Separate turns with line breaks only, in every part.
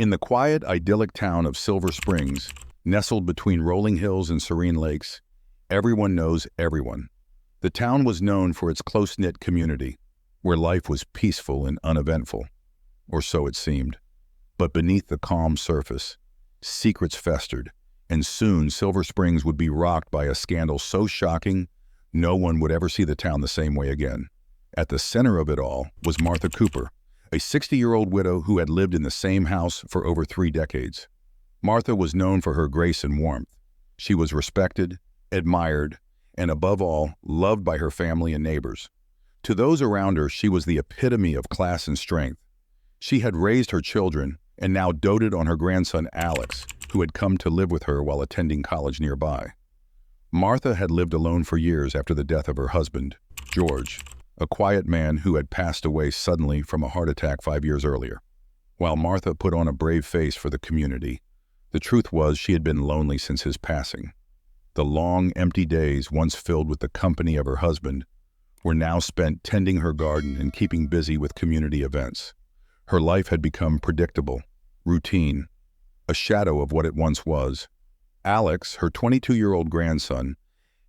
In the quiet, idyllic town of Silver Springs, nestled between rolling hills and serene lakes, everyone knows everyone. The town was known for its close-knit community, where life was peaceful and uneventful, or so it seemed. But beneath the calm surface, secrets festered, and soon Silver Springs would be rocked by a scandal so shocking, no one would ever see the town the same way again. At the center of it all was Martha Cooper, a 60-year-old widow who had lived in the same house for over 3 decades. Martha was known for her grace and warmth. She was respected, admired, and above all, loved by her family and neighbors. To those around her, she was the epitome of class and strength. She had raised her children and now doted on her grandson Alex, who had come to live with her while attending college nearby. Martha had lived alone for years after the death of her husband, George, a quiet man who had passed away suddenly from a heart attack 5 years earlier. While Martha put on a brave face for the community, the truth was she had been lonely since his passing. The long, empty days, once filled with the company of her husband, were now spent tending her garden and keeping busy with community events. Her life had become predictable, routine, a shadow of what it once was. Alex, her 22-year-old grandson,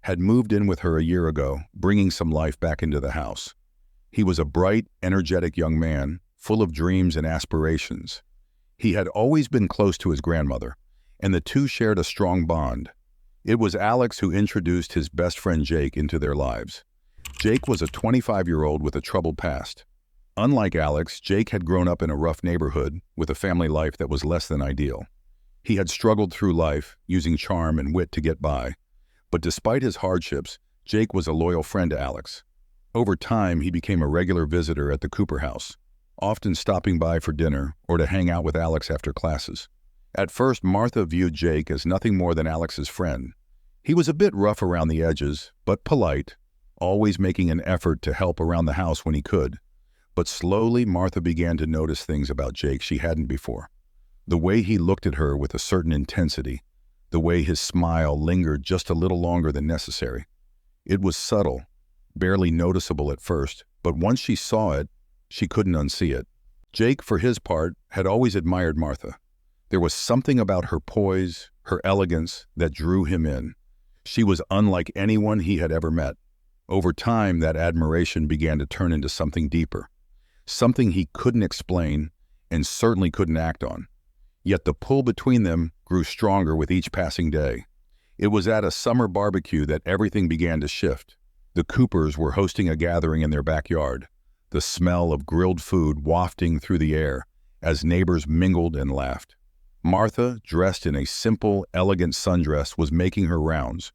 had moved in with her a year ago, bringing some life back into the house. He was a bright, energetic young man, full of dreams and aspirations. He had always been close to his grandmother, and the two shared a strong bond. It was Alex who introduced his best friend Jake into their lives. Jake was a 25-year-old with a troubled past. Unlike Alex, Jake had grown up in a rough neighborhood with a family life that was less than ideal. He had struggled through life, using charm and wit to get by. But despite his hardships, Jake was a loyal friend to Alex. Over time, he became a regular visitor at the Cooper house, often stopping by for dinner or to hang out with Alex after classes. At first, Martha viewed Jake as nothing more than Alex's friend. He was a bit rough around the edges, but polite, always making an effort to help around the house when he could. But slowly, Martha began to notice things about Jake she hadn't before. The way he looked at her with a certain intensity, the way his smile lingered just a little longer than necessary. It was subtle, barely noticeable at first, but once she saw it, she couldn't unsee it. Jake, for his part, had always admired Martha. There was something about her poise, her elegance, that drew him in. She was unlike anyone he had ever met. Over time, that admiration began to turn into something deeper, something he couldn't explain and certainly couldn't act on. Yet the pull between them grew stronger with each passing day. It was at a summer barbecue that everything began to shift. The Coopers were hosting a gathering in their backyard, the smell of grilled food wafting through the air as neighbors mingled and laughed. Martha, dressed in a simple, elegant sundress, was making her rounds,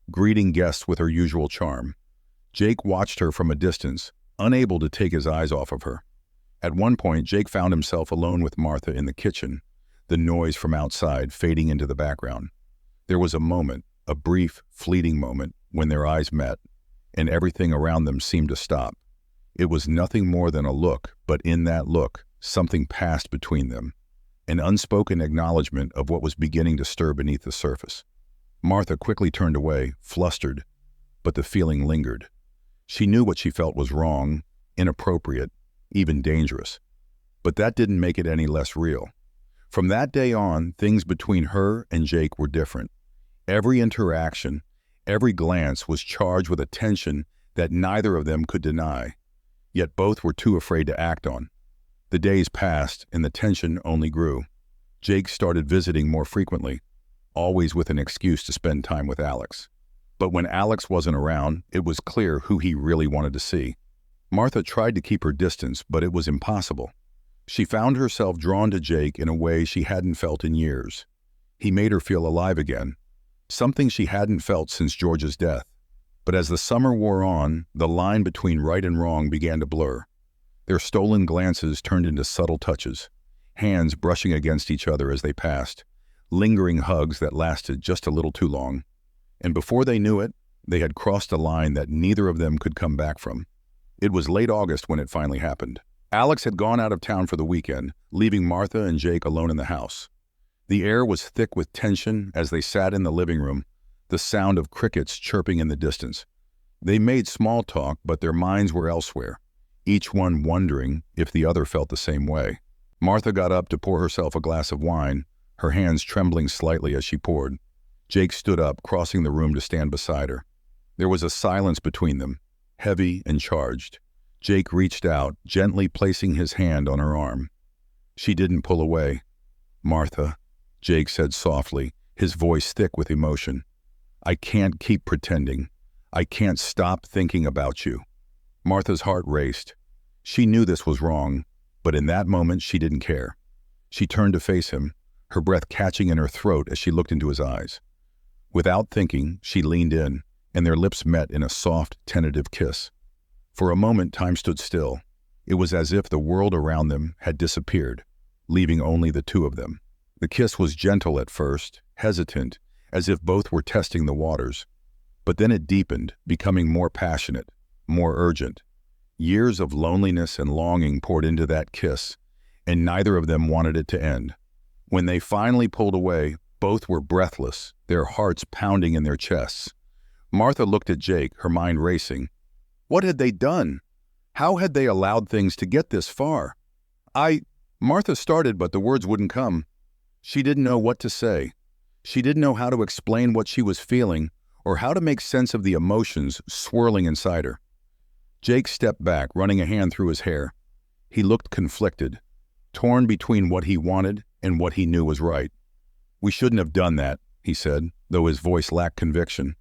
greeting guests with her usual charm. Jake watched her from a distance, unable to take his eyes off of her. At one point, Jake found himself alone with Martha in the kitchen, the noise from outside fading into the background. There was a moment, a brief, fleeting moment, when their eyes met, and everything around them seemed to stop. It was nothing more than a look, but in that look, something passed between them, an unspoken acknowledgement of what was beginning to stir beneath the surface. Martha quickly turned away, flustered, but the feeling lingered. She knew what she felt was wrong, inappropriate, even dangerous. But that didn't make it any less real. From that day on, things between her and Jake were different. Every interaction, every glance was charged with a tension that neither of them could deny, yet both were too afraid to act on. The days passed, and the tension only grew. Jake started visiting more frequently, always with an excuse to spend time with Alex. But when Alex wasn't around, it was clear who he really wanted to see. Martha tried to keep her distance, but it was impossible. She found herself drawn to Jake in a way she hadn't felt in years. He made her feel alive again, something she hadn't felt since George's death. But as the summer wore on, the line between right and wrong began to blur. Their stolen glances turned into subtle touches, hands brushing against each other as they passed, lingering hugs that lasted just a little too long. And before they knew it, they had crossed a line that neither of them could come back from. It was late August when it finally happened. Alex had gone out of town for the weekend, leaving Martha and Jake alone in the house. The air was thick with tension as they sat in the living room, the sound of crickets chirping in the distance. They made small talk, but their minds were elsewhere, each one wondering if the other felt the same way. Martha got up to pour herself a glass of wine, her hands trembling slightly as she poured. Jake stood up, crossing the room to stand beside her. There was a silence between them, heavy and charged. Jake reached out, gently placing his hand on her arm. She didn't pull away. "Martha," Jake said softly, his voice thick with emotion. "I can't keep pretending. I can't stop thinking about you." Martha's heart raced. She knew this was wrong, but in that moment she didn't care. She turned to face him, her breath catching in her throat as she looked into his eyes. Without thinking, she leaned in, and their lips met in a soft, tentative kiss. For a moment, time stood still. It was as if the world around them had disappeared, leaving only the two of them. The kiss was gentle at first, hesitant, as if both were testing the waters. But then it deepened, becoming more passionate, more urgent. Years of loneliness and longing poured into that kiss, and neither of them wanted it to end. When they finally pulled away, both were breathless, their hearts pounding in their chests. Martha looked at Jake, her mind racing. What had they done? How had they allowed things to get this far? Martha started, but the words wouldn't come. She didn't know what to say. She didn't know how to explain what she was feeling or how to make sense of the emotions swirling inside her. Jake stepped back, running a hand through his hair. He looked conflicted, torn between what he wanted and what he knew was right. "We shouldn't have done that," he said, though his voice lacked conviction.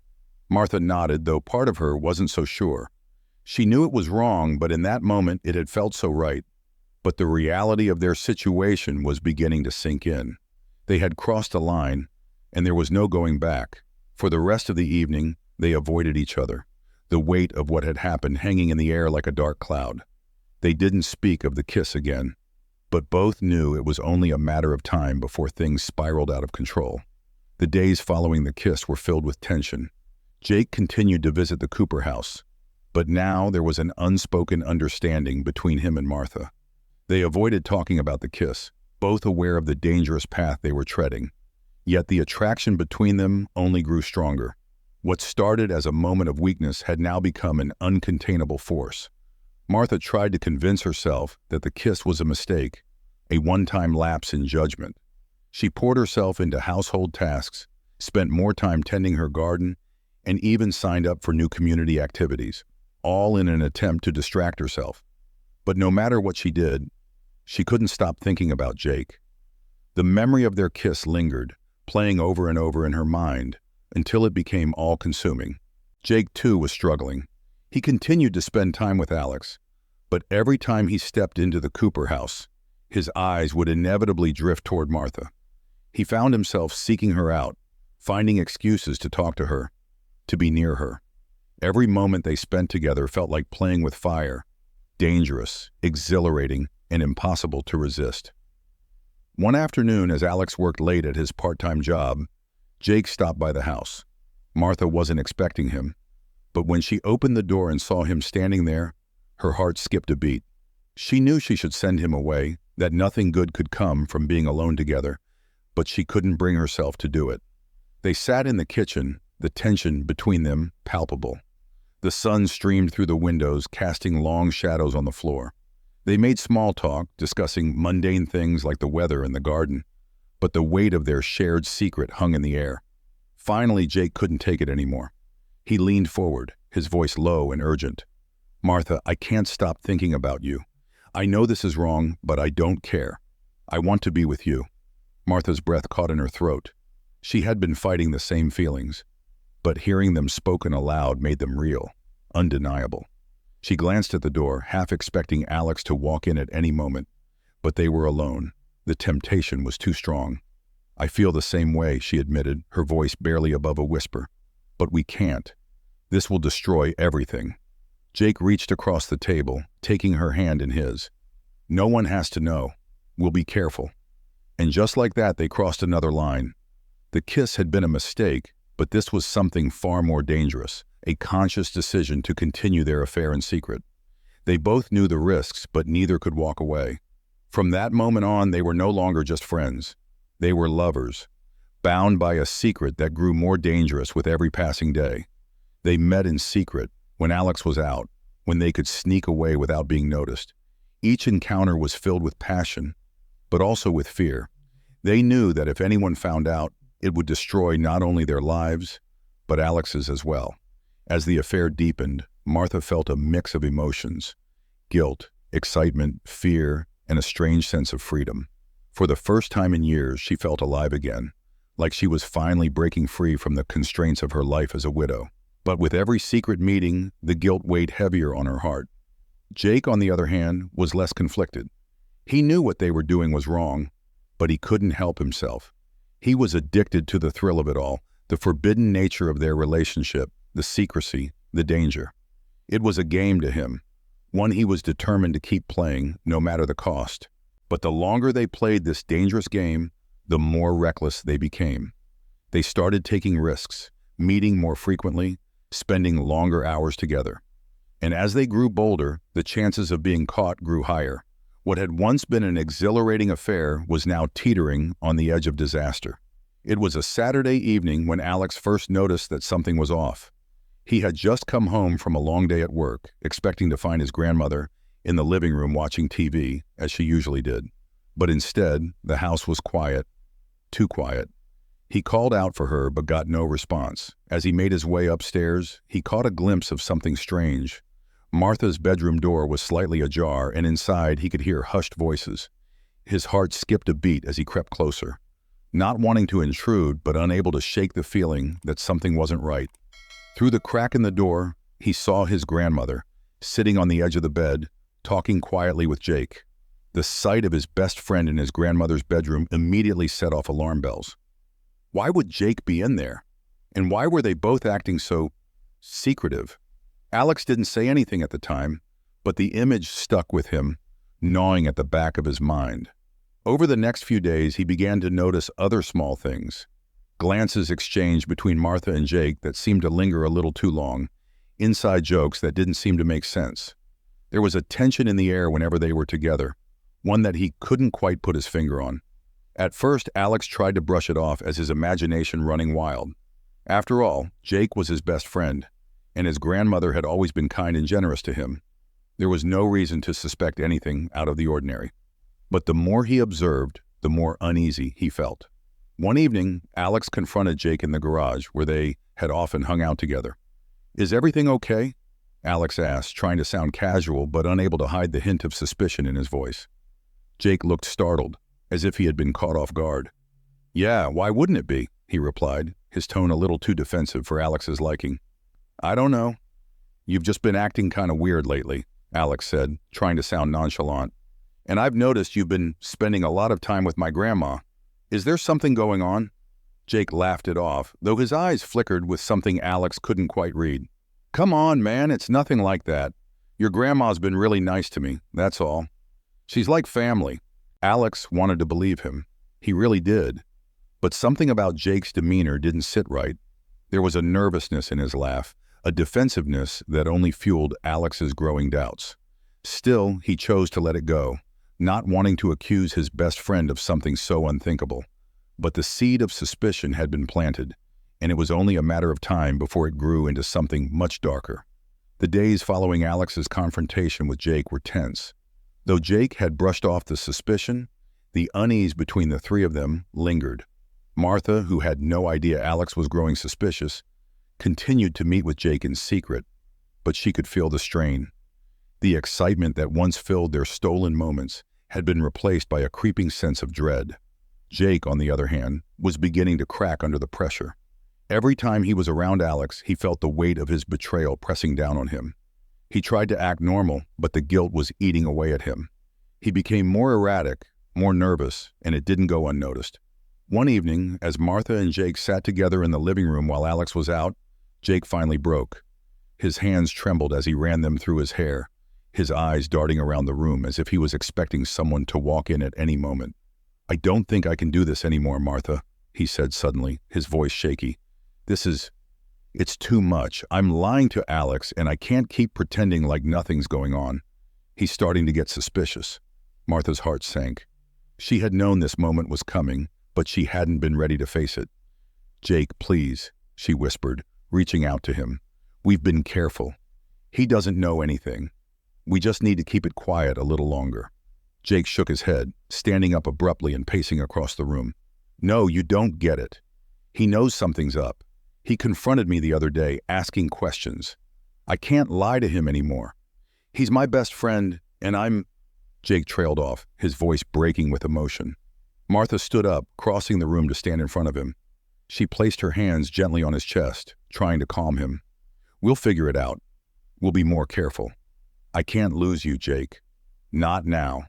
Martha nodded, though part of her wasn't so sure. She knew it was wrong, but in that moment it had felt so right. But the reality of their situation was beginning to sink in. They had crossed a line, and there was no going back. For the rest of the evening, they avoided each other, the weight of what had happened hanging in the air like a dark cloud. They didn't speak of the kiss again, but both knew it was only a matter of time before things spiraled out of control. The days following the kiss were filled with tension. Jake continued to visit the Cooper house, but now there was an unspoken understanding between him and Martha. They avoided talking about the kiss, both aware of the dangerous path they were treading. Yet the attraction between them only grew stronger. What started as a moment of weakness had now become an uncontainable force. Martha tried to convince herself that the kiss was a mistake, a one-time lapse in judgment. She poured herself into household tasks, spent more time tending her garden, and even signed up for new community activities, all in an attempt to distract herself. But no matter what she did, she couldn't stop thinking about Jake. The memory of their kiss lingered, playing over and over in her mind, until it became all-consuming. Jake, too, was struggling. He continued to spend time with Alex, but every time he stepped into the Cooper house, his eyes would inevitably drift toward Martha. He found himself seeking her out, finding excuses to talk to her, to be near her. Every moment they spent together felt like playing with fire, dangerous, exhilarating, and impossible to resist. One afternoon, as Alex worked late at his part-time job, Jake stopped by the house. Martha wasn't expecting him, but when she opened the door and saw him standing there, her heart skipped a beat. She knew she should send him away, that nothing good could come from being alone together, but she couldn't bring herself to do it. They sat in the kitchen, the tension between them palpable. The sun streamed through the windows, casting long shadows on the floor. They made small talk, discussing mundane things like the weather and the garden, but the weight of their shared secret hung in the air. Finally, Jake couldn't take it anymore. He leaned forward, his voice low and urgent. "Martha, I can't stop thinking about you. I know this is wrong, but I don't care. I want to be with you." Martha's breath caught in her throat. She had been fighting the same feelings, but hearing them spoken aloud made them real, undeniable. She glanced at the door, half expecting Alex to walk in at any moment, but they were alone. The temptation was too strong. "I feel the same way," she admitted, her voice barely above a whisper. "But we can't. This will destroy everything." Jake reached across the table, taking her hand in his. "No one has to know. We'll be careful." And just like that, they crossed another line. The kiss had been a mistake, but this was something far more dangerous, a conscious decision to continue their affair in secret. They both knew the risks, but neither could walk away. From that moment on, they were no longer just friends. They were lovers, bound by a secret that grew more dangerous with every passing day. They met in secret, when Alex was out, when they could sneak away without being noticed. Each encounter was filled with passion, but also with fear. They knew that if anyone found out, it would destroy not only their lives, but Alex's as well. As the affair deepened, Martha felt a mix of emotions: guilt, excitement, fear, and a strange sense of freedom. For the first time in years, she felt alive again, like she was finally breaking free from the constraints of her life as a widow. But with every secret meeting, the guilt weighed heavier on her heart. Jake, on the other hand, was less conflicted. He knew what they were doing was wrong, but he couldn't help himself. He was addicted to the thrill of it all, the forbidden nature of their relationship, the secrecy, the danger. It was a game to him, one he was determined to keep playing, no matter the cost. But the longer they played this dangerous game, the more reckless they became. They started taking risks, meeting more frequently, spending longer hours together. And as they grew bolder, the chances of being caught grew higher. What had once been an exhilarating affair was now teetering on the edge of disaster. It was a Saturday evening when Alex first noticed that something was off. He had just come home from a long day at work, expecting to find his grandmother in the living room watching TV, as she usually did. But instead, the house was quiet, too quiet. He called out for her but got no response. As he made his way upstairs, he caught a glimpse of something strange. Martha's bedroom door was slightly ajar, and inside he could hear hushed voices. His heart skipped a beat as he crept closer, not wanting to intrude but unable to shake the feeling that something wasn't right. Through the crack in the door, he saw his grandmother, sitting on the edge of the bed, talking quietly with Jake. The sight of his best friend in his grandmother's bedroom immediately set off alarm bells. Why would Jake be in there? And why were they both acting so secretive? Alex didn't say anything at the time, but the image stuck with him, gnawing at the back of his mind. Over the next few days, he began to notice other small things. Glances exchanged between Martha and Jake that seemed to linger a little too long, inside jokes that didn't seem to make sense. There was a tension in the air whenever they were together, one that he couldn't quite put his finger on. At first, Alex tried to brush it off as his imagination running wild. After all, Jake was his best friend, and his grandmother had always been kind and generous to him. There was no reason to suspect anything out of the ordinary. But the more he observed, the more uneasy he felt. One evening, Alex confronted Jake in the garage, where they had often hung out together. "Is everything okay?" Alex asked, trying to sound casual but unable to hide the hint of suspicion in his voice. Jake looked startled, as if he had been caught off guard. "Yeah, why wouldn't it be?" he replied, his tone a little too defensive for Alex's liking. "I don't know. You've just been acting kind of weird lately," Alex said, trying to sound nonchalant. "And I've noticed you've been spending a lot of time with my grandma. Is there something going on?" Jake laughed it off, though his eyes flickered with something Alex couldn't quite read. "Come on, man, it's nothing like that. Your grandma's been really nice to me, that's all. She's like family." Alex wanted to believe him. He really did. But something about Jake's demeanor didn't sit right. There was a nervousness in his laugh, a defensiveness that only fueled Alex's growing doubts. Still, he chose to let it go, not wanting to accuse his best friend of something so unthinkable. But the seed of suspicion had been planted, and it was only a matter of time before it grew into something much darker. The days following Alex's confrontation with Jake were tense. Though Jake had brushed off the suspicion, the unease between the three of them lingered. Martha, who had no idea Alex was growing suspicious, continued to meet with Jake in secret, but she could feel the strain. The excitement that once filled their stolen moments had been replaced by a creeping sense of dread. Jake, on the other hand, was beginning to crack under the pressure. Every time he was around Alex, he felt the weight of his betrayal pressing down on him. He tried to act normal, but the guilt was eating away at him. He became more erratic, more nervous, and it didn't go unnoticed. One evening, as Martha and Jake sat together in the living room while Alex was out, Jake finally broke. His hands trembled as he ran them through his hair, his eyes darting around the room as if he was expecting someone to walk in at any moment. "I don't think I can do this anymore, Martha," he said suddenly, his voice shaky. It's too much. I'm lying to Alex, and I can't keep pretending like nothing's going on. He's starting to get suspicious." Martha's heart sank. She had known this moment was coming, but she hadn't been ready to face it. "Jake, please," she whispered, reaching out to him. "We've been careful. He doesn't know anything. We just need to keep it quiet a little longer." Jake shook his head, standing up abruptly and pacing across the room. No, you don't get it. He knows something's up. He confronted me the other day, asking questions. I can't lie to him anymore. He's my best friend, and I'm... Jake trailed off, his voice breaking with emotion. Martha stood up, crossing the room to stand in front of him. She placed her hands gently on his chest, trying to calm him. We'll figure it out. We'll be more careful. I can't lose you, Jake. Not now.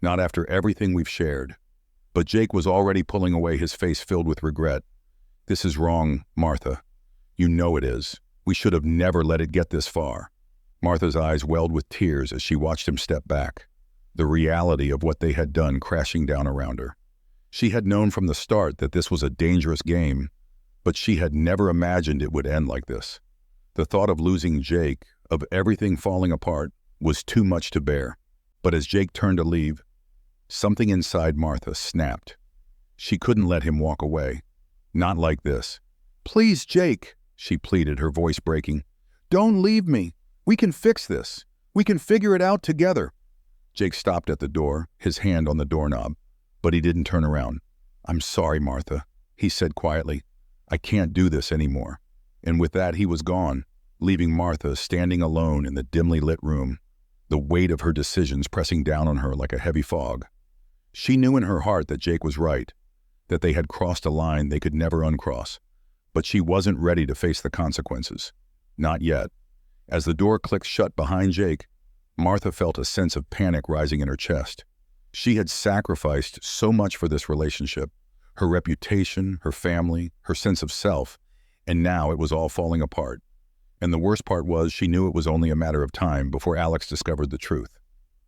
Not after everything we've shared. But Jake was already pulling away, his face filled with regret. This is wrong, Martha. You know it is. We should have never let it get this far. Martha's eyes welled with tears as she watched him step back, the reality of what they had done crashing down around her. She had known from the start that this was a dangerous game, but she had never imagined it would end like this. The thought of losing Jake, of everything falling apart, was too much to bear. But as Jake turned to leave, something inside Martha snapped. She couldn't let him walk away. Not like this. Please, Jake, she pleaded, her voice breaking. Don't leave me. We can fix this. We can figure it out together. Jake stopped at the door, his hand on the doorknob, but he didn't turn around. I'm sorry, Martha, he said quietly. I can't do this anymore. And with that, he was gone, leaving Martha standing alone in the dimly lit room, the weight of her decisions pressing down on her like a heavy fog. She knew in her heart that Jake was right, that they had crossed a line they could never uncross, but she wasn't ready to face the consequences. Not yet. As the door clicked shut behind Jake, Martha felt a sense of panic rising in her chest. She had sacrificed so much for this relationship, her reputation, her family, her sense of self, and now it was all falling apart. And the worst part was she knew it was only a matter of time before Alex discovered the truth.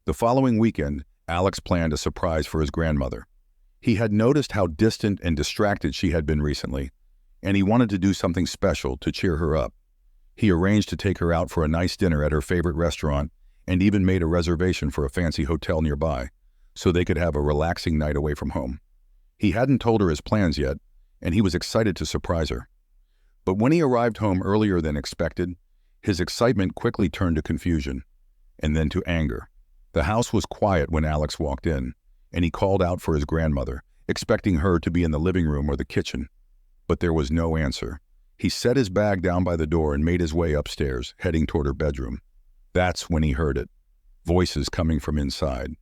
The following weekend, Alex planned a surprise for his grandmother. He had noticed how distant and distracted she had been recently, and he wanted to do something special to cheer her up. He arranged to take her out for a nice dinner at her favorite restaurant and even made a reservation for a fancy hotel nearby, so they could have a relaxing night away from home. He hadn't told her his plans yet, and he was excited to surprise her. But when he arrived home earlier than expected, his excitement quickly turned to confusion, and then to anger. The house was quiet when Alex walked in, and he called out for his grandmother, expecting her to be in the living room or the kitchen. But there was no answer. He set his bag down by the door and made his way upstairs, heading toward her bedroom. That's when he heard it. Voices coming from inside.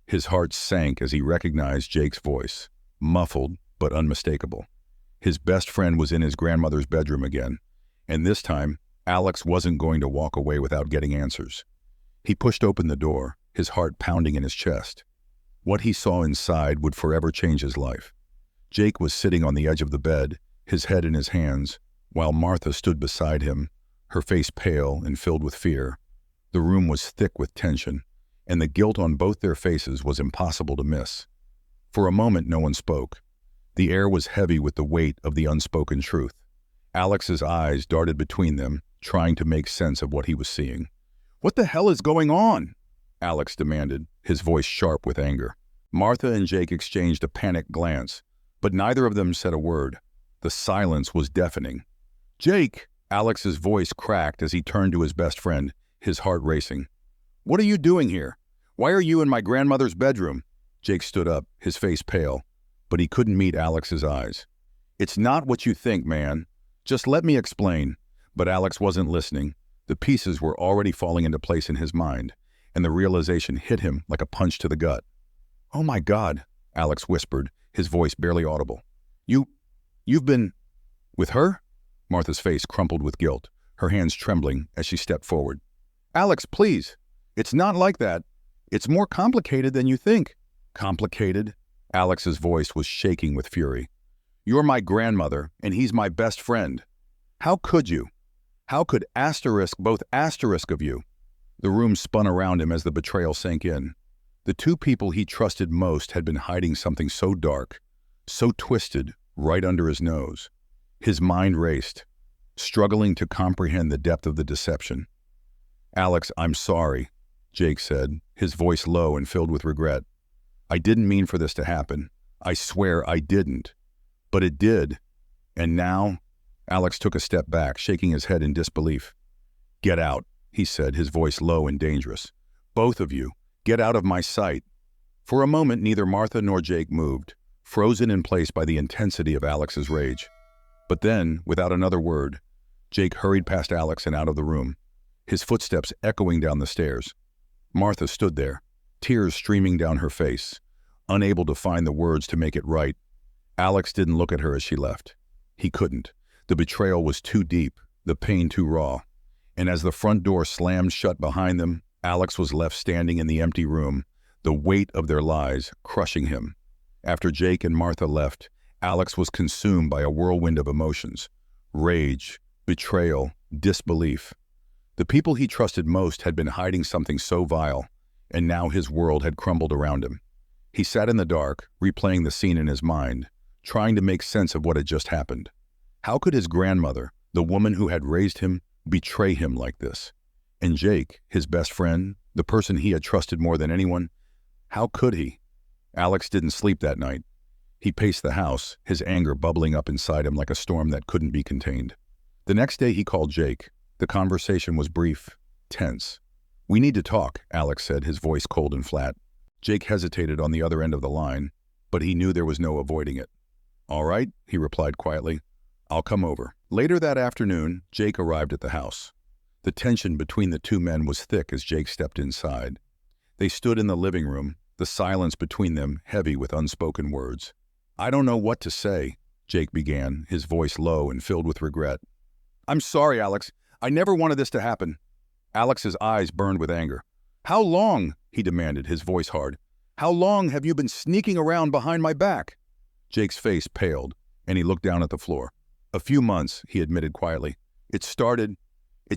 His heart sank as he recognized Jake's voice, muffled but unmistakable. His best friend was in his grandmother's bedroom again, and this time, Alex wasn't going to walk away without getting answers. He pushed open the door, his heart pounding in his chest. What he saw inside would forever change his life. Jake was sitting on the edge of the bed, his head in his hands, while Martha stood beside him, her face pale and filled with fear. The room was thick with tension, and the guilt on both their faces was impossible to miss. For a moment, no one spoke. The air was heavy with the weight of the unspoken truth. Alex's eyes darted between them, trying to make sense of what he was seeing. "What the hell is going on?" Alex demanded, his voice sharp with anger. Martha and Jake exchanged a panicked glance, but neither of them said a word. The silence was deafening. "Jake!" Alex's voice cracked as he turned to his best friend, his heart racing. "What are you doing here? Why are you in my grandmother's bedroom?" Jake stood up, his face pale, but he couldn't meet Alex's eyes. "It's not what you think, man. Just let me explain." But Alex wasn't listening. The pieces were already falling into place in his mind, and the realization hit him like a punch to the gut. "Oh my God," Alex whispered, his voice barely audible. You've been... with her?" Martha's face crumpled with guilt, her hands trembling as she stepped forward. "Alex, please. It's not like that. It's more complicated than you think." "Complicated?" Alex's voice was shaking with fury. "You're my grandmother, and he's my best friend. How could you? How could both asterisk of you?" The room spun around him as the betrayal sank in. The two people he trusted most had been hiding something so dark, so twisted, right under his nose. His mind raced, struggling to comprehend the depth of the deception. "Alex, I'm sorry," Jake said, his voice low and filled with regret. "I didn't mean for this to happen. I swear I didn't. But it did. And now..." Alex took a step back, shaking his head in disbelief. "Get out," he said, his voice low and dangerous. "Both of you, get out of my sight. For a moment, neither Martha nor Jake moved, frozen in place by the intensity of Alex's rage. But then, without another word, Jake hurried past Alex and out of the room, his footsteps echoing down the stairs. Martha stood there, tears streaming down her face, unable to find the words to make it right. Alex didn't look at her as she left. He couldn't. The betrayal was too deep, the pain too raw. And as the front door slammed shut behind them, Alex was left standing in the empty room, the weight of their lies crushing him. After Jake and Martha left, Alex was consumed by a whirlwind of emotions: rage, betrayal, disbelief. The people he trusted most had been hiding something so vile, and now his world had crumbled around him. He sat in the dark, replaying the scene in his mind, trying to make sense of what had just happened. How could his grandmother, the woman who had raised him, betray him like this? And Jake, his best friend, the person he had trusted more than anyone, how could he? Alex didn't sleep that night. He paced the house, his anger bubbling up inside him like a storm that couldn't be contained. The next day he called Jake. The conversation was brief, tense. "We need to talk," Alex said, his voice cold and flat. Jake hesitated on the other end of the line, but he knew there was no avoiding it. "All right," he replied quietly. "I'll come over." Later that afternoon, Jake arrived at the house. The tension between the two men was thick as Jake stepped inside. They stood in the living room, the silence between them heavy with unspoken words. "I don't know what to say," Jake began, his voice low and filled with regret. "I'm sorry, Alex. I never wanted this to happen." Alex's eyes burned with anger. "How long?" he demanded, his voice hard. "How long have you been sneaking around behind my back?" Jake's face paled, and he looked down at the floor. "A few months," he admitted quietly. It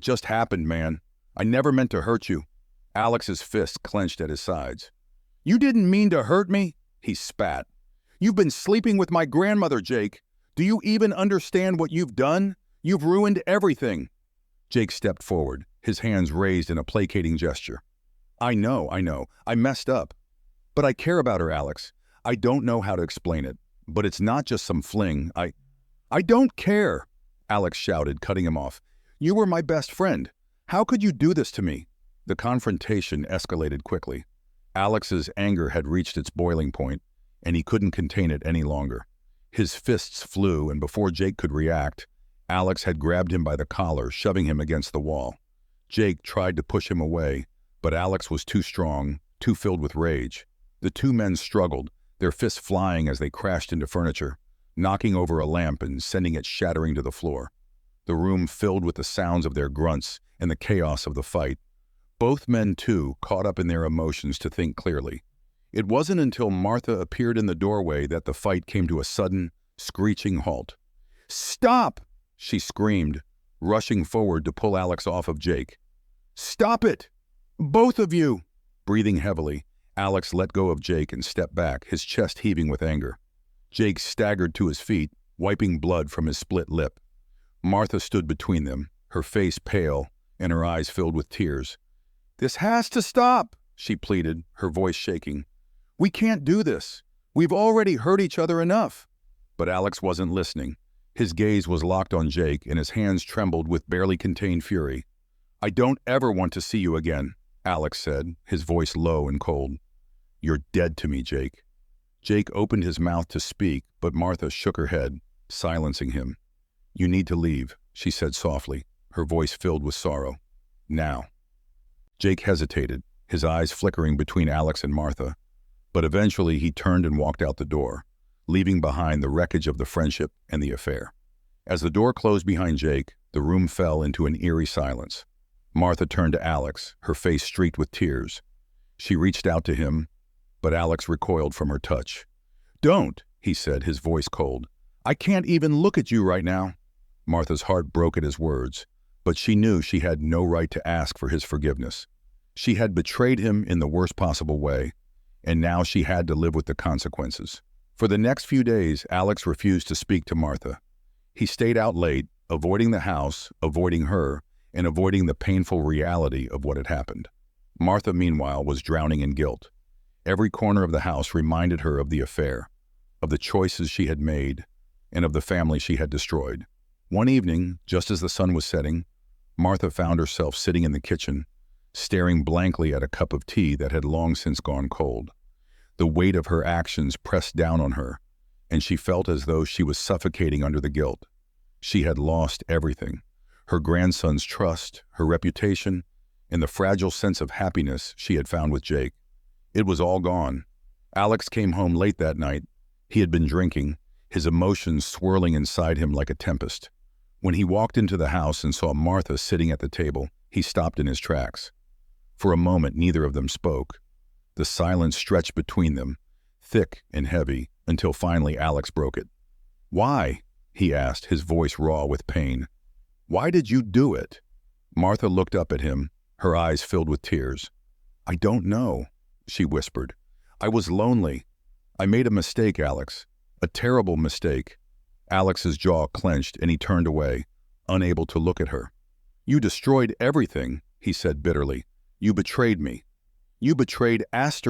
just happened, man. I never meant to hurt you." Alex's fists clenched at his sides. "You didn't mean to hurt me," he spat. "You've been sleeping with my grandmother, Jake. Do you even understand what you've done? You've ruined everything." Jake stepped forward, his hands raised in a placating gesture. I know. I messed up. But I care about her, Alex. I don't know how to explain it, but it's not just some fling. I don't care," Alex shouted, cutting him off. "You were my best friend. How could you do this to me?" The confrontation escalated quickly. Alex's anger had reached its boiling point, and he couldn't contain it any longer. His fists flew, and before Jake could react, Alex had grabbed him by the collar, shoving him against the wall. Jake tried to push him away, but Alex was too strong, too filled with rage. The two men struggled, their fists flying as they crashed into furniture, knocking over a lamp and sending it shattering to the floor. The room filled with the sounds of their grunts and the chaos of the fight. Both men, too, caught up in their emotions to think clearly. It wasn't until Martha appeared in the doorway that the fight came to a sudden, screeching halt. "Stop!" she screamed, rushing forward to pull Alex off of Jake. "Stop it! Both of you!" Breathing heavily, Alex let go of Jake and stepped back, his chest heaving with anger. Jake staggered to his feet, wiping blood from his split lip. Martha stood between them, her face pale and her eyes filled with tears. "This has to stop," she pleaded, her voice shaking. "We can't do this. We've already hurt each other enough." But Alex wasn't listening. His gaze was locked on Jake, and his hands trembled with barely contained fury. "I don't ever want to see you again," Alex said, his voice low and cold. "You're dead to me, Jake." Jake opened his mouth to speak, but Martha shook her head, silencing him. "You need to leave," she said softly, her voice filled with sorrow. "Now." Jake hesitated, his eyes flickering between Alex and Martha, but eventually he turned and walked out the door, leaving behind the wreckage of the friendship and the affair. As the door closed behind Jake, the room fell into an eerie silence. Martha turned to Alex, her face streaked with tears. She reached out to him, but Alex recoiled from her touch. "Don't," he said, his voice cold. "I can't even look at you right now." Martha's heart broke at his words, but she knew she had no right to ask for his forgiveness. She had betrayed him in the worst possible way, and now she had to live with the consequences. For the next few days, Alex refused to speak to Martha. He stayed out late, avoiding the house, avoiding her, and avoiding the painful reality of what had happened. Martha, meanwhile, was drowning in guilt. Every corner of the house reminded her of the affair, of the choices she had made, and of the family she had destroyed. One evening, just as the sun was setting, Martha found herself sitting in the kitchen, staring blankly at a cup of tea that had long since gone cold. The weight of her actions pressed down on her, and she felt as though she was suffocating under the guilt. She had lost everything: her grandson's trust, her reputation, and the fragile sense of happiness she had found with Jake. It was all gone. Alex came home late that night. He had been drinking, his emotions swirling inside him like a tempest. When he walked into the house and saw Martha sitting at the table, he stopped in his tracks. For a moment, neither of them spoke. The silence stretched between them, thick and heavy, until finally Alex broke it. "Why?" he asked, his voice raw with pain. "Why did you do it?" Martha looked up at him, her eyes filled with tears. "I don't know," she whispered. "I was lonely. I made a mistake, Alex. A terrible mistake." Alex's jaw clenched and he turned away, unable to look at her. "You destroyed everything," he said bitterly. "You betrayed me. You betrayed us.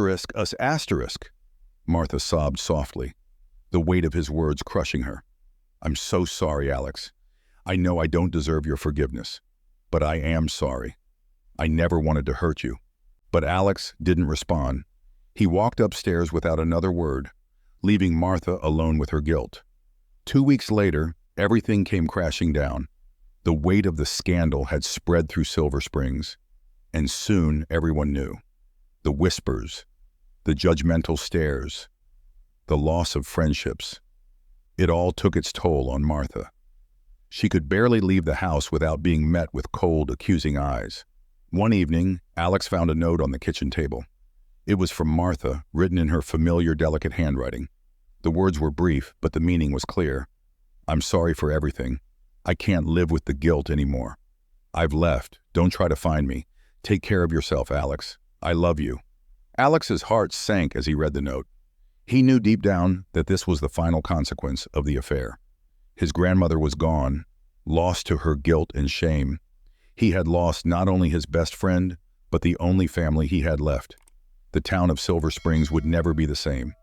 Martha sobbed softly, the weight of his words crushing her. "I'm so sorry, Alex. I know I don't deserve your forgiveness, but I am sorry. I never wanted to hurt you." But Alex didn't respond. He walked upstairs without another word, leaving Martha alone with her guilt. 2 weeks later, everything came crashing down. The weight of the scandal had spread through Silver Springs, and soon everyone knew. The whispers, the judgmental stares, the loss of friendships. It all took its toll on Martha. She could barely leave the house without being met with cold, accusing eyes. One evening, Alex found a note on the kitchen table. It was from Martha, written in her familiar, delicate handwriting. The words were brief, but the meaning was clear. "I'm sorry for everything. I can't live with the guilt anymore. I've left. Don't try to find me. Take care of yourself, Alex. I love you." Alex's heart sank as he read the note. He knew deep down that this was the final consequence of the affair. His grandmother was gone, lost to her guilt and shame. He had lost not only his best friend, but the only family he had left. The town of Silver Springs would never be the same.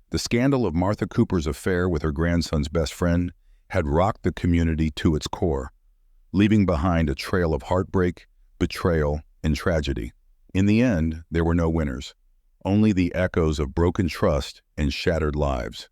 The scandal of Martha Cooper's affair with her grandson's best friend had rocked the community to its core, leaving behind a trail of heartbreak, betrayal, and tragedy. In the end, there were no winners, only the echoes of broken trust and shattered lives.